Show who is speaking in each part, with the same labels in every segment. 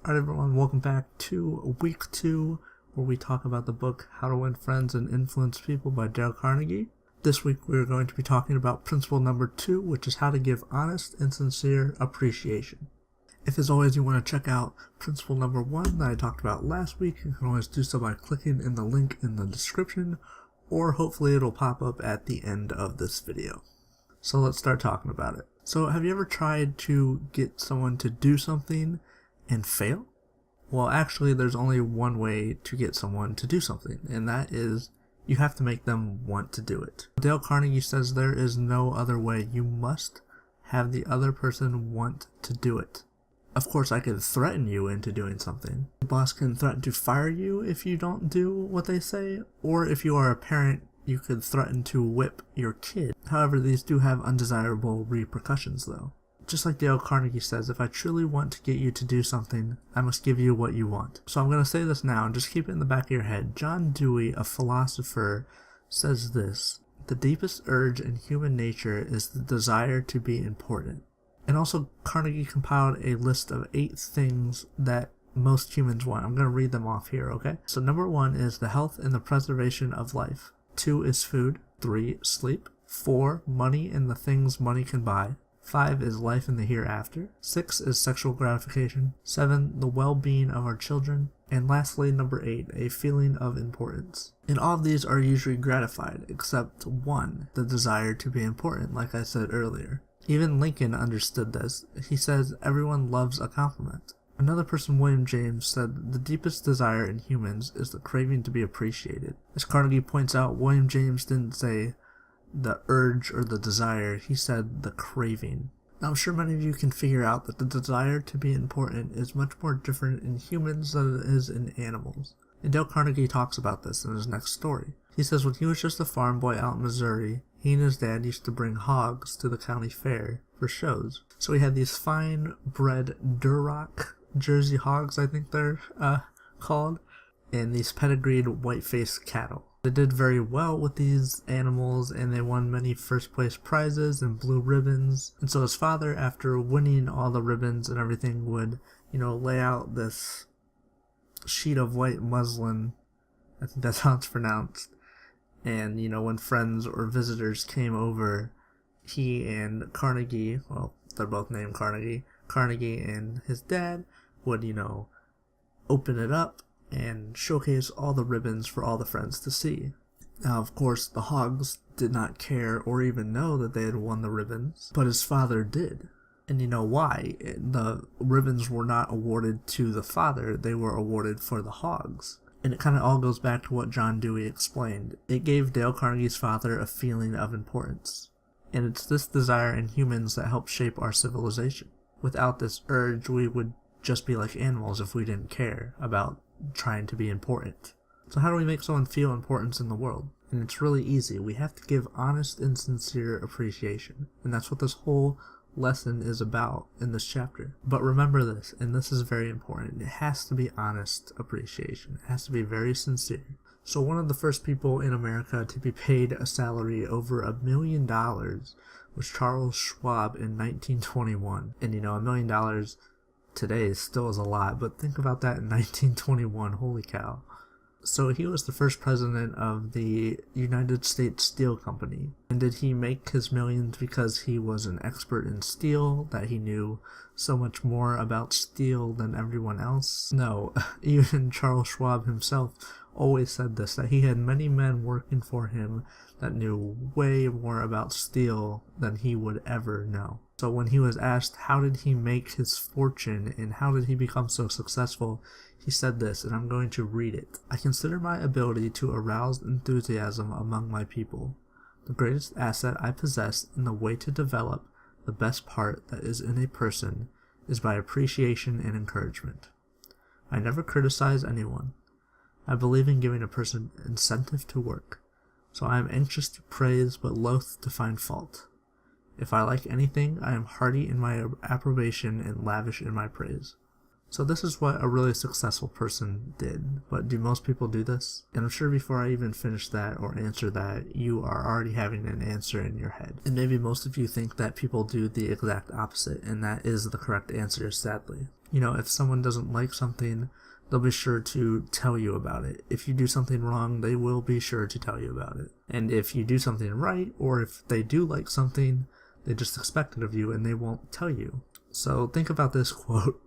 Speaker 1: Alright everyone, welcome back to week 2, where we talk about the book How to Win Friends and Influence People by Dale Carnegie. This week we are going to be talking about principle number 2, which is how to give honest and sincere appreciation. If as always you want to check out principle number 1 that I talked about last week, you can always do so by clicking in the link in the description, or hopefully it'll pop up at the end of this video. So let's start talking about it. So have you ever tried to get someone to do something and fail? Well, actually there's only one way to get someone to do something, and that is you have to make them want to do it. Dale Carnegie says there is no other way. You must have the other person want to do it. Of course, I could threaten you into doing something. The boss can threaten to fire you if you don't do what they say, or if you are a parent, you could threaten to whip your kid. However, these do have undesirable repercussions though. Just like Dale Carnegie says, if I truly want to get you to do something, I must give you what you want. So I'm going to say this now and just keep it in the back of your head. John Dewey, a philosopher, says this: the deepest urge in human nature is the desire to be important. And also Carnegie compiled a list of 8 things that most humans want. I'm going to read them off here, okay? So number 1 is the health and the preservation of life. 2 is food. 3, sleep. 4, money and the things money can buy. 5 is life in the hereafter. 6 is sexual gratification. 7, the well-being of our children. And lastly, number 8, a feeling of importance. And all of these are usually gratified, except 1, the desire to be important, like I said earlier. Even Lincoln understood this. He says everyone loves a compliment. Another person, William James, said the deepest desire in humans is the craving to be appreciated. As Carnegie points out, William James didn't say the urge or the desire, he said the craving. Now I'm sure many of you can figure out that the desire to be important is much more different in humans than it is in animals. And Dale Carnegie talks about this in his next story. He says when he was just a farm boy out in Missouri, he and his dad used to bring hogs to the county fair for shows. So he had these fine bred Duroc Jersey hogs, I think they're called, and these pedigreed white-faced cattle. They did very well with these animals, and they won many first-place prizes and blue ribbons. And so his father, after winning all the ribbons and everything, would, lay out this sheet of white muslin, I think that's how it's pronounced, and, when friends or visitors came over, he and Carnegie, well, they're both named Carnegie and his dad would, open it up and showcase all the ribbons for all the friends to see. Now, of course, the hogs did not care or even know that they had won the ribbons, but his father did. And you know why? The ribbons were not awarded to the father, they were awarded for the hogs. And it kind of all goes back to what John Dewey explained. It gave Dale Carnegie's father a feeling of importance. And it's this desire in humans that helps shape our civilization. Without this urge, we would just be like animals if we didn't care about trying to be important. So how do we make someone feel importance in the world? And it's really easy. We have to give honest and sincere appreciation. And that's what this whole lesson is about in this chapter. But remember this, and this is very important, it has to be honest appreciation. It has to be very sincere. So one of the first people in America to be paid a salary over $1 million was Charles Schwab in 1921. And $1 million today still is a lot, but think about that in 1921, holy cow. So he was the first president of the United States Steel Company. And did he make his millions because he was an expert in steel, that he knew so much more about steel than everyone else? No, even Charles Schwab himself always said this, that he had many men working for him that knew way more about steel than he would ever know. So when he was asked how did he make his fortune and how did he become so successful, he said this, and I'm going to read it. I consider my ability to arouse enthusiasm among my people. The greatest asset I possess in the way to develop the best part that is in a person is by appreciation and encouragement. I never criticize anyone. I believe in giving a person incentive to work, so I am anxious to praise but loath to find fault. If I like anything, I am hearty in my approbation and lavish in my praise. So this is what a really successful person did, but do most people do this? And I'm sure before I even finish that or answer that, you are already having an answer in your head. And maybe most of you think that people do the exact opposite, and that is the correct answer, sadly. If someone doesn't like something, they'll be sure to tell you about it. If you do something wrong, they will be sure to tell you about it. And if you do something right, or if they do like something, they just expect it of you and they won't tell you. So think about this quote.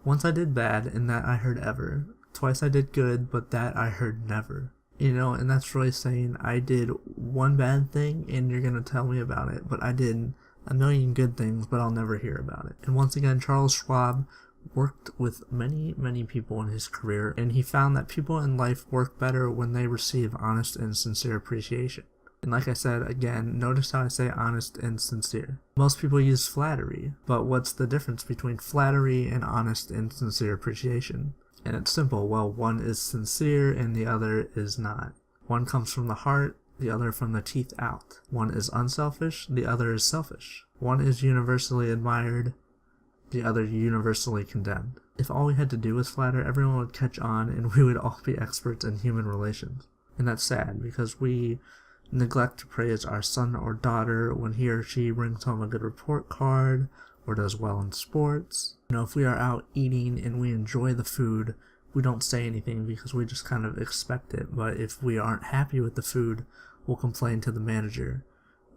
Speaker 1: Once I did bad, and that I heard ever. Twice I did good, but that I heard never. And that's really saying I did one bad thing and you're going to tell me about it, but I did a million good things, but I'll never hear about it. And once again, Charles Schwab worked with many, many people in his career, and he found that people in life work better when they receive honest and sincere appreciation. And like I said, again, notice how I say honest and sincere. Most people use flattery, but what's the difference between flattery and honest and sincere appreciation? And it's simple. Well, one is sincere and the other is not. One comes from the heart, the other from the teeth out. One is unselfish, the other is selfish. One is universally admired, the other universally condemned. If all we had to do was flatter, everyone would catch on and we would all be experts in human relations. And that's sad, because we neglect to praise our son or daughter when he or she brings home a good report card or does well in sports. If we are out eating and we enjoy the food, we don't say anything because we just kind of expect it. But if we aren't happy with the food, we'll complain to the manager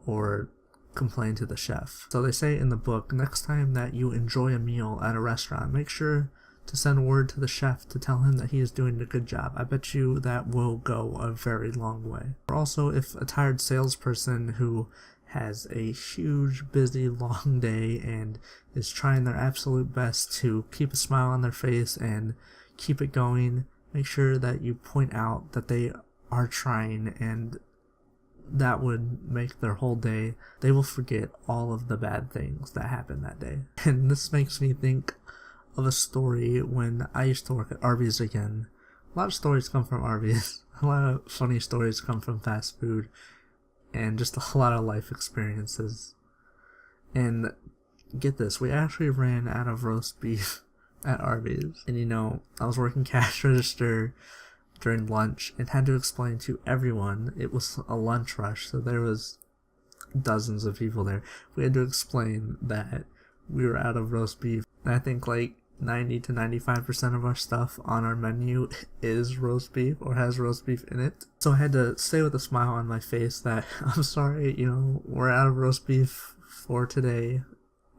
Speaker 1: or complain to the chef. So they say in the book, next time that you enjoy a meal at a restaurant, make sure to send word to the chef to tell him that he is doing a good job. I bet you that will go a very long way. Or also, if a tired salesperson who has a huge, busy, long day and is trying their absolute best to keep a smile on their face and keep it going, make sure that you point out that they are trying, and that would make their whole day. They will forget all of the bad things that happened that day. And this makes me think of a story when I used to work at Arby's again. A lot of stories come from Arby's. A lot of funny stories come from fast food. And just a lot of life experiences. And get this, we actually ran out of roast beef at Arby's. And I was working cash register during lunch and had to explain to everyone. It was a lunch rush, so there was dozens of people there. We had to explain that we were out of roast beef. And I think 90 to 95% of our stuff on our menu is roast beef or has roast beef in it. So I had to say with a smile on my face that I'm sorry, we're out of roast beef for today,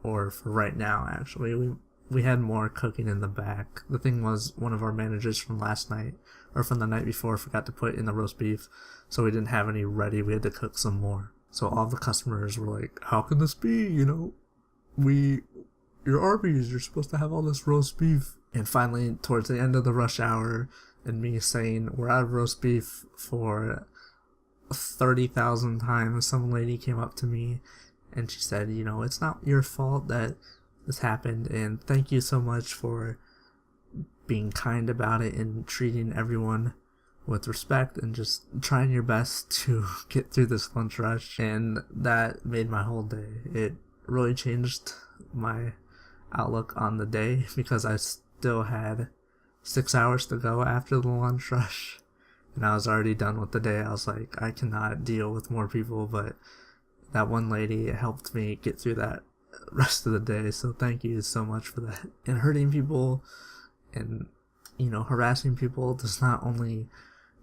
Speaker 1: or for right now actually. We had more cooking in the back. The thing was, one of our managers from last night, or from the night before, forgot to put in the roast beef, so we didn't have any ready. We had to cook some more. So all the customers were like, how can this be? You're Arby's, you're supposed to have all this roast beef. And finally, towards the end of the rush hour, and me saying we're out of roast beef for 30,000 times, some lady came up to me and she said, it's not your fault that this happened, and thank you so much for being kind about it and treating everyone with respect and just trying your best to get through this lunch rush. And that made my whole day. It really changed my outlook on the day, because I still had 6 hours to go after the lunch rush and I was already done with the day. I was like, I cannot deal with more people, but that one lady helped me get through that rest of the day, so thank you so much for that. And hurting people and harassing people does not only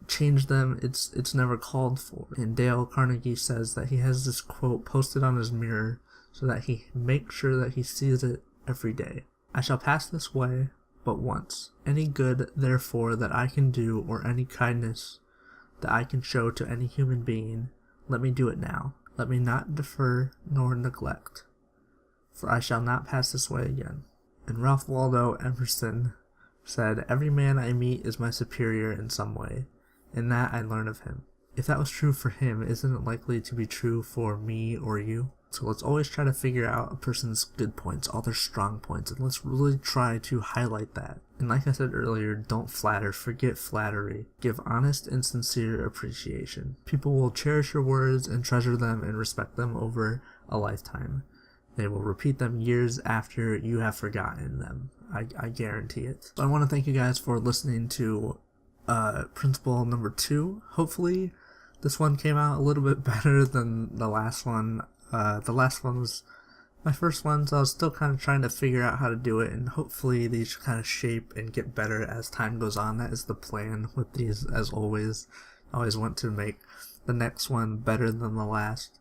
Speaker 1: change them, it's never called for. And Dale Carnegie says that he has this quote posted on his mirror so that he makes sure that he sees it every day. I shall pass this way but once. Any good, therefore, that I can do, or any kindness that I can show to any human being, let me do it now. Let me not defer nor neglect, for I shall not pass this way again. And Ralph Waldo Emerson said, every man I meet is my superior in some way, and that I learn of him. If that was true for him, isn't it likely to be true for me or you? So let's always try to figure out a person's good points, all their strong points, and let's really try to highlight that. And like I said earlier, don't flatter, forget flattery. Give honest and sincere appreciation. People will cherish your words and treasure them and respect them over a lifetime. They will repeat them years after you have forgotten them. I guarantee it. So I want to thank you guys for listening to principle number 2. Hopefully this one came out a little bit better than the last one. The last one was my first ones, I was still kind of trying to figure out how to do it, and hopefully these kind of shape and get better as time goes on. That is the plan with these, as always. I always want to make the next one better than the last.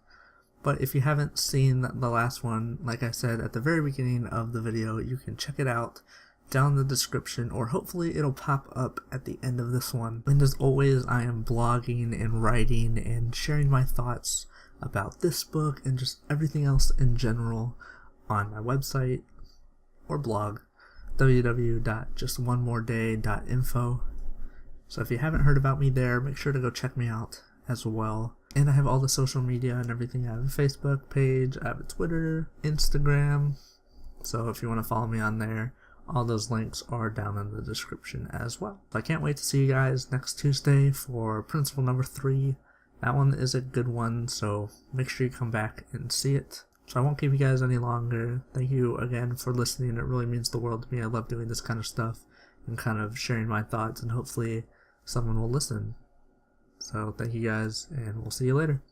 Speaker 1: But if you haven't seen the last one, like I said at the very beginning of the video, you can check it out down in the description, or hopefully it'll pop up at the end of this one. And as always, I am blogging and writing and sharing my thoughts about this book and just everything else in general on my website or blog, www.JustOneMoreDay.info. So if you haven't heard about me there, make sure to go check me out as well. And I have all the social media and everything. I have a Facebook page, I have a Twitter, Instagram. So if you want to follow me on there, all those links are down in the description as well. I can't wait to see you guys next Tuesday for principle number 3. That one is a good one, so make sure you come back and see it. So I won't keep you guys any longer. Thank you again for listening. It really means the world to me. I love doing this kind of stuff and kind of sharing my thoughts, and hopefully someone will listen. So thank you guys, and we'll see you later.